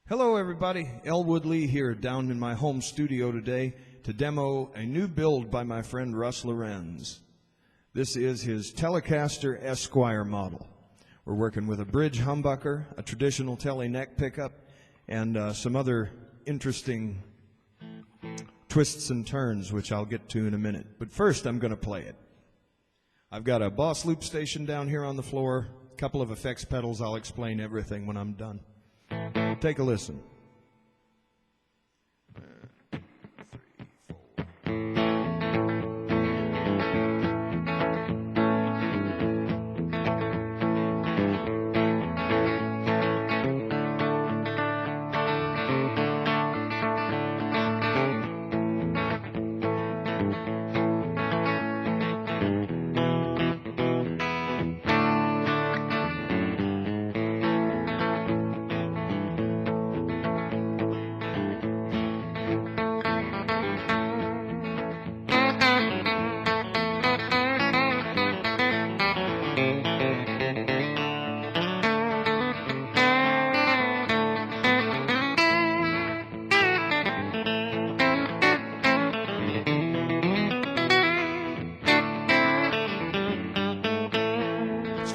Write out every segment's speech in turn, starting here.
Hello everybody, Elwood Lee here down in my home studio today to demo a new build by my friend Russ Lorenz. This is his Telecaster Esquire model. We're working with a bridge humbucker, a traditional Tele neck pickup, and some other interesting twists and turns which I'll get to in a minute. But first I'm going to play it. I've got a Boss loop station down here on the floor, a couple of effects pedals. I'll explain everything when I'm done. Take a listen.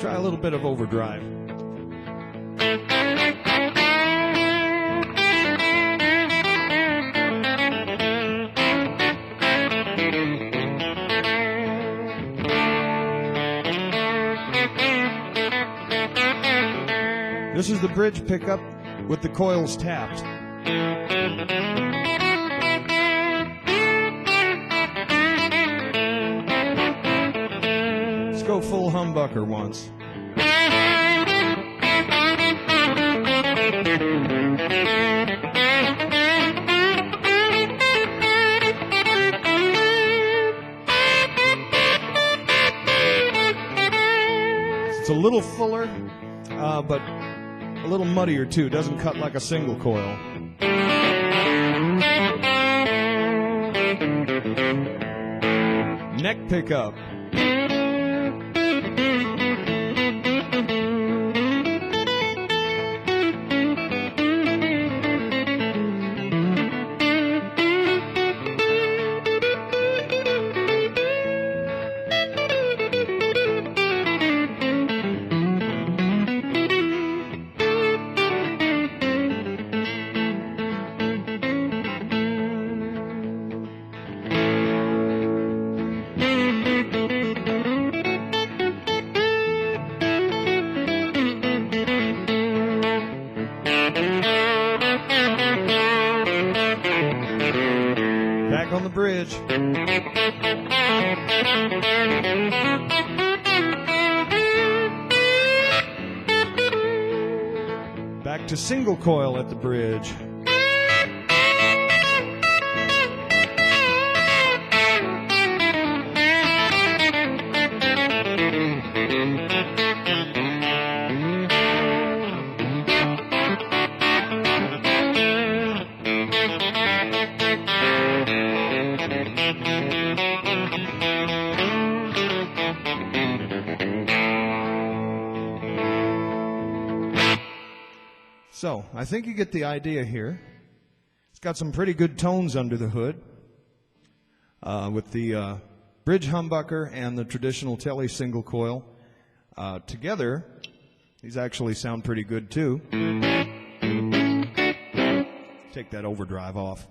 Try a little bit of overdrive. This is the bridge pickup with the coils tapped. Let's go full humbucker once. It's a little fuller, but a little muddier too. Doesn't cut like a single coil. Neck pickup. Back on the bridge. Back to single coil at the bridge. So, I think you get the idea here. It's got some pretty good tones under the hood with the bridge humbucker and the traditional Tele single coil. Together, these actually sound pretty good too. Take that overdrive off.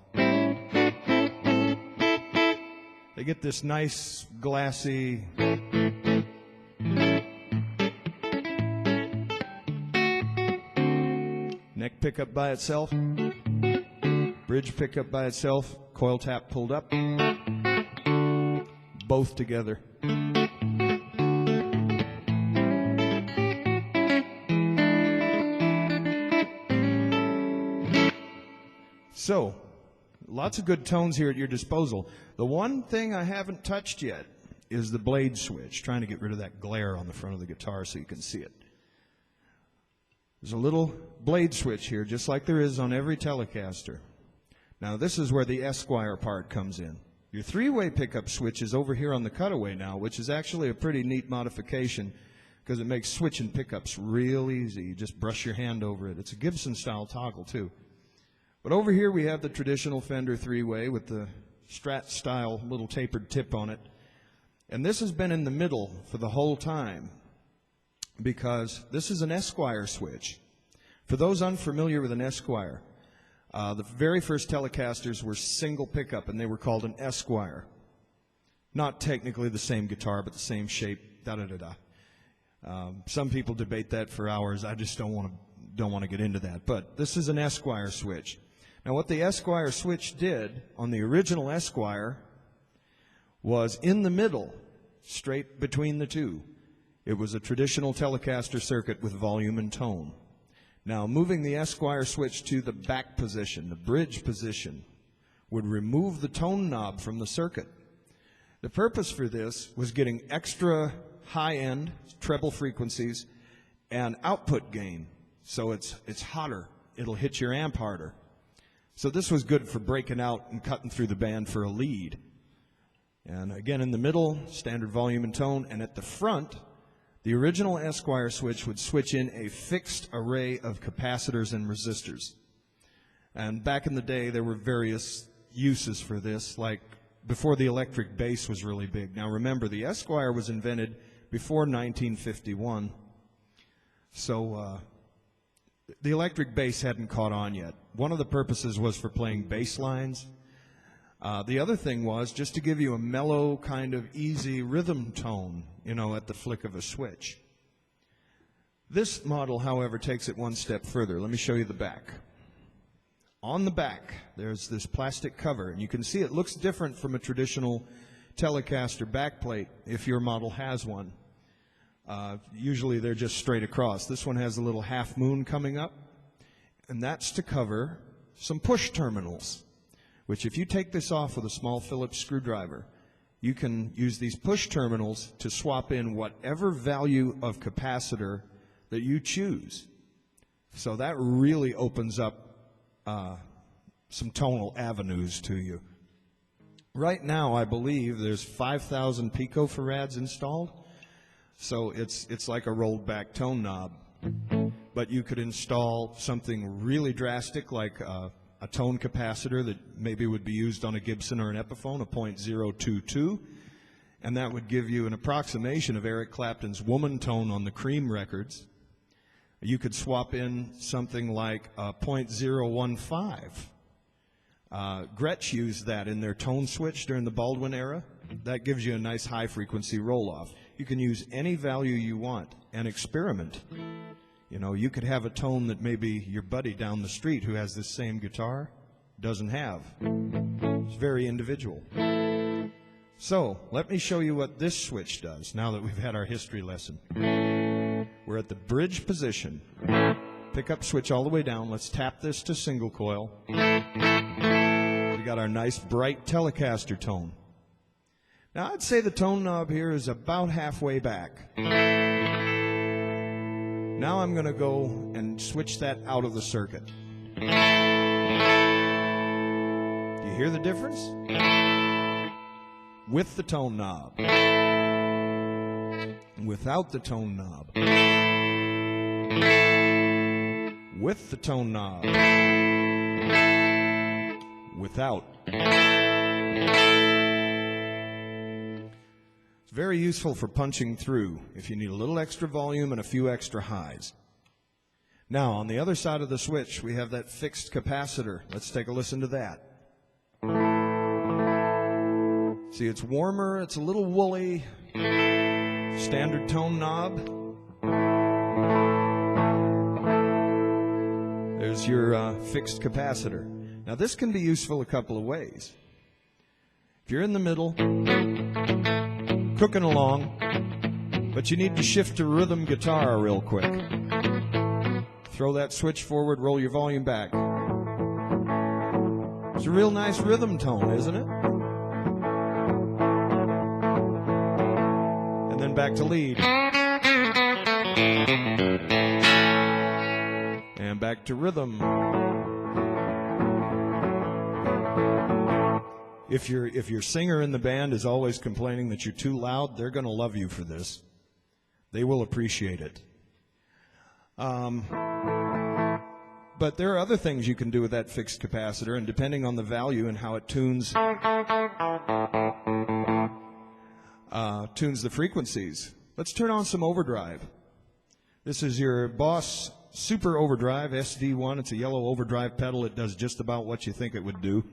They get this nice, glassy, neck pickup by itself, bridge pickup by itself, coil tap pulled up, both together. So, lots of good tones here at your disposal. The one thing I haven't touched yet is the blade switch, trying to get rid of that glare on the front of the guitar so you can see it. There's a little blade switch here, just like there is on every Telecaster. Now this is where the Esquire part comes in. Your three-way pickup switch is over here on the cutaway now, which is actually a pretty neat modification because it makes switching pickups real easy. You just brush your hand over it. It's a Gibson-style toggle, too. But over here we have the traditional Fender three-way with the Strat-style little tapered tip on it. And this has been in the middle for the whole time because this is an Esquire switch. For those unfamiliar with an Esquire, the very first Telecasters were single pickup, and they were called an Esquire. Not technically the same guitar, but the same shape, da-da-da-da. Some people debate that for hours. I just don't want to get into that. But this is an Esquire switch. Now, what the Esquire switch did on the original Esquire was in the middle, straight between the two. It was a traditional Telecaster circuit with volume and tone. Now, moving the Esquire switch to the back position, the bridge position, would remove the tone knob from the circuit. The purpose for this was getting extra high-end treble frequencies and output gain, so it's hotter. It'll hit your amp harder. So this was good for breaking out and cutting through the band for a lead. And again, in the middle, standard volume and tone, and at the front, the original Esquire switch would switch in a fixed array of capacitors and resistors. And back in the day, there were various uses for this, like before the electric bass was really big. Now remember, the Esquire was invented before 1951, so the electric bass hadn't caught on yet. One of the purposes was for playing bass lines. The other thing was just to give you a mellow, kind of easy rhythm tone, at the flick of a switch. This model, however, takes it one step further. Let me show you the back. On the back, there's this plastic cover, and you can see it looks different from a traditional Telecaster backplate if your model has one. Usually they're just straight across. This one has a little half moon coming up, and that's to cover some push terminals, which if you take this off with a small Phillips screwdriver, you can use these push terminals to swap in whatever value of capacitor that you choose. So that really opens up some tonal avenues to you. Right now, I believe there's 5,000 picofarads installed. So it's like a rolled back tone knob. But you could install something really drastic like a tone capacitor that maybe would be used on a Gibson or an Epiphone, a .022, and that would give you an approximation of Eric Clapton's Woman tone on the Cream records. You could swap in something like a .015. Gretsch used that in their tone switch during the Baldwin era. That gives you a nice high-frequency roll-off. You can use any value you want and experiment. You could have a tone that maybe your buddy down the street who has this same guitar doesn't have. It's very individual. So, let me show you what this switch does now that we've had our history lesson. We're at the bridge position. Pickup switch all the way down. Let's tap this to single coil. We got our nice bright Telecaster tone. Now, I'd say the tone knob here is about halfway back. Now I'm going to go and switch that out of the circuit. Do you hear the difference? With the tone knob. Without the tone knob. With the tone knob. Without. Very useful for punching through if you need a little extra volume and a few extra highs. Now, on the other side of the switch, we have that fixed capacitor. Let's take a listen to that. See, it's warmer, it's a little woolly. Standard tone knob. There's your fixed capacitor. Now, this can be useful a couple of ways. If you're in the middle, cooking along, but you need to shift to rhythm guitar real quick. Throw that switch forward, roll your volume back. It's a real nice rhythm tone, isn't it? And then back to lead. And back to rhythm. If your singer in the band is always complaining that you're too loud, they're going to love you for this. They will appreciate it. But But there are other things you can do with that fixed capacitor, and depending on the value and how it tunes the frequencies. Let's turn on some overdrive. This is your Boss Super Overdrive SD1. It's a yellow overdrive pedal. It does just about what you think it would do.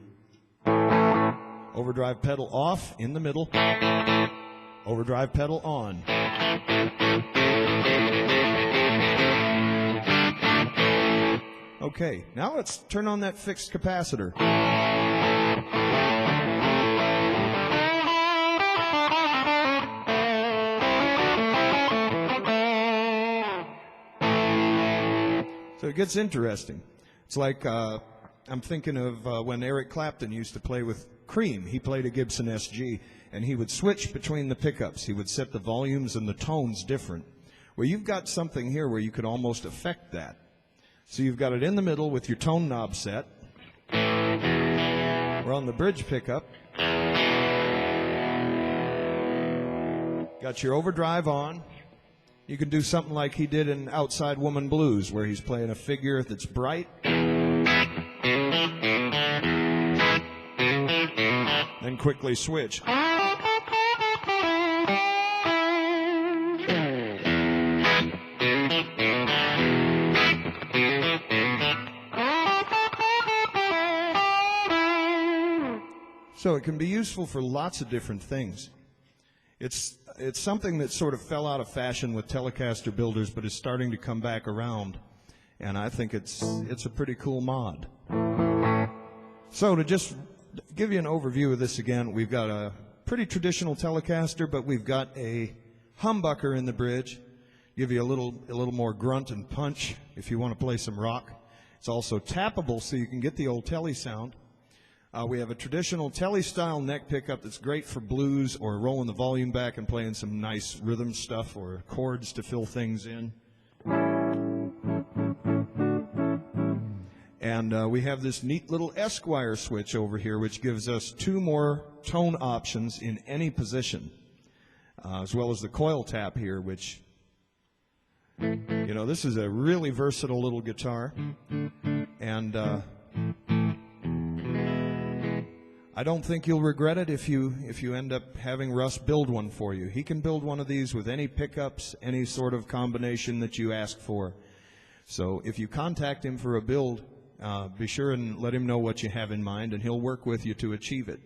Overdrive pedal off, in the middle. Overdrive pedal on. Okay, now let's turn on that fixed capacitor. So it gets interesting. It's like, I'm thinking of when Eric Clapton used to play with Cream. He played a Gibson SG, and he would switch between the pickups. He would set the volumes and the tones different. Well, you've got something here where you could almost affect that. So you've got it in the middle with your tone knob set. We're on the bridge pickup. Got your overdrive on. You can do something like he did in Outside Woman Blues, where he's playing a figure that's bright. Then quickly switch. So it can be useful for lots of different things. It's something that sort of fell out of fashion with Telecaster builders, but is starting to come back around. And I think it's a pretty cool mod. So to just give you an overview of this again, we've got a pretty traditional Telecaster, but we've got a humbucker in the bridge. Give you a little more grunt and punch if you want to play some rock. It's also tappable, so you can get the old Tele sound. We have a traditional Tele-style neck pickup that's great for blues or rolling the volume back and playing some nice rhythm stuff or chords to fill things in. And we have this neat little Esquire switch over here, which gives us 2 more tone options in any position, as well as the coil tap here, which, you know, this is a really versatile little guitar. And I don't think you'll regret it if you end up having Russ build one for you. He can build one of these with any pickups, any sort of combination that you ask for. So if you contact him for a build, be sure and let him know what you have in mind, and he'll work with you to achieve it.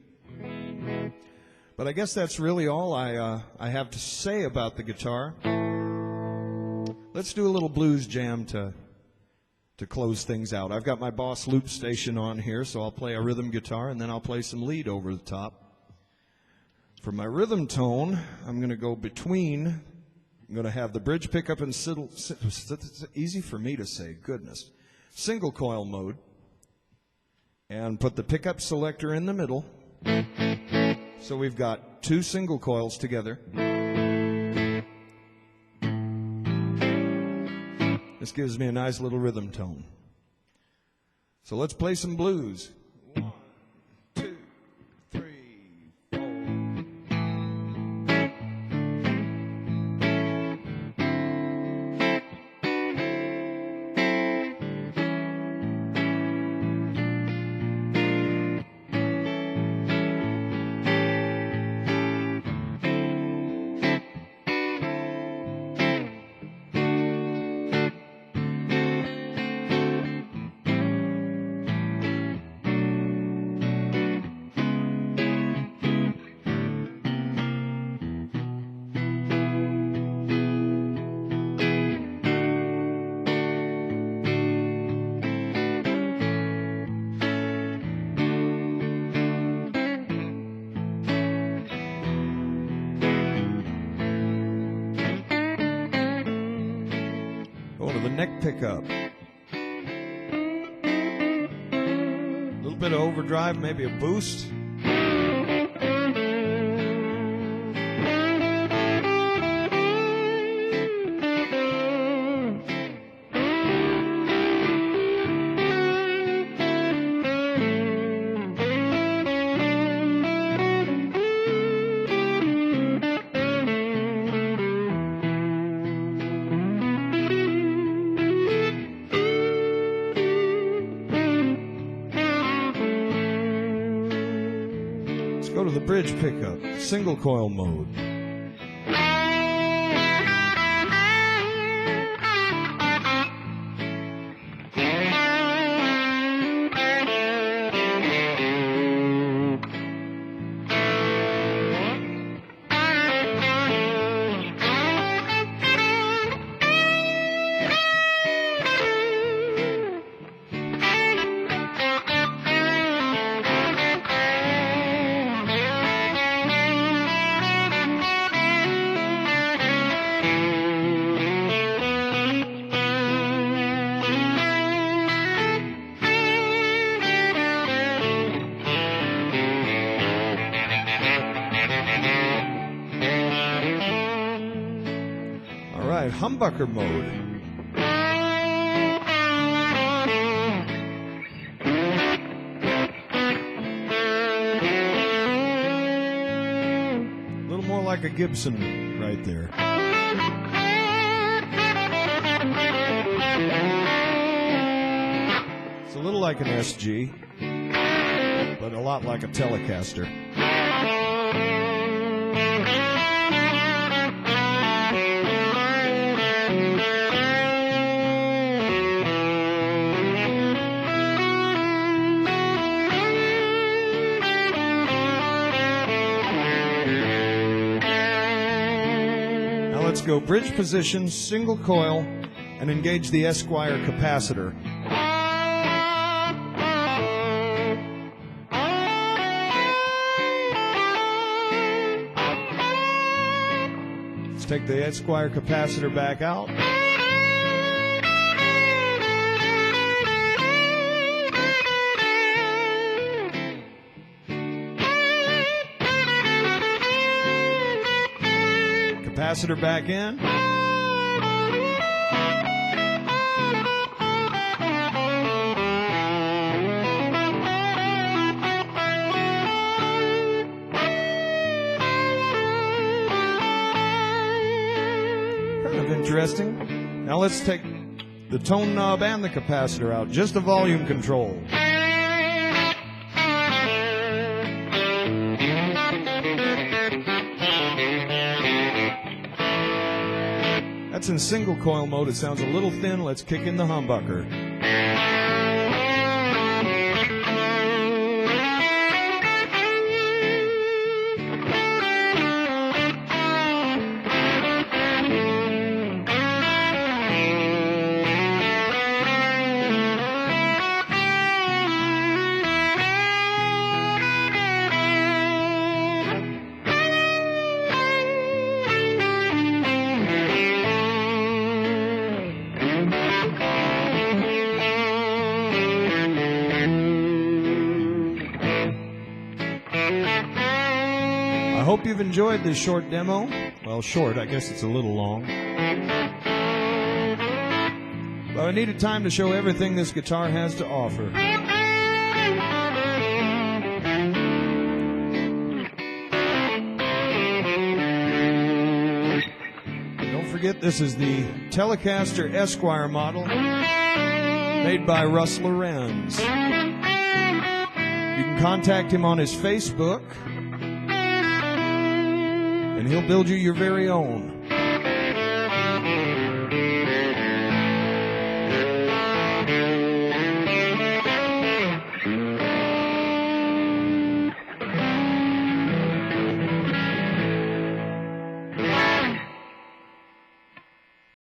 But I guess that's really all I have to say about the guitar. Let's do a little blues jam to close things out. I've got my Boss loop station on here, so I'll play a rhythm guitar, and then I'll play some lead over the top. For my rhythm tone, I'm going to go between. I'm going to have the bridge pickup in it's easy for me to say, goodness. Single coil mode, and put the pickup selector in the middle. So we've got 2 single coils together. This gives me a nice little rhythm tone. So let's play some blues. 1, 2, 3, 4. Neck pickup. A little bit of overdrive, maybe a boost. Go to the bridge pickup, single coil mode. All right, humbucker mode. A little more like a Gibson right there. It's a little like an SG, but a lot like a Telecaster. Let's go bridge position, single coil, and engage the Esquire capacitor. Let's take the Esquire capacitor back out. Capacitor back in. Kind of interesting. Now let's take the tone knob and the capacitor out. Just the volume control. That's in single coil mode. It sounds a little thin. Let's kick in the humbucker. I hope you've enjoyed this short demo. Well, short, I guess it's a little long. But I needed time to show everything this guitar has to offer. Don't forget, this is the Telecaster Esquire model made by Russ Lorenz. You can contact him on his Facebook, and he'll build you your very own.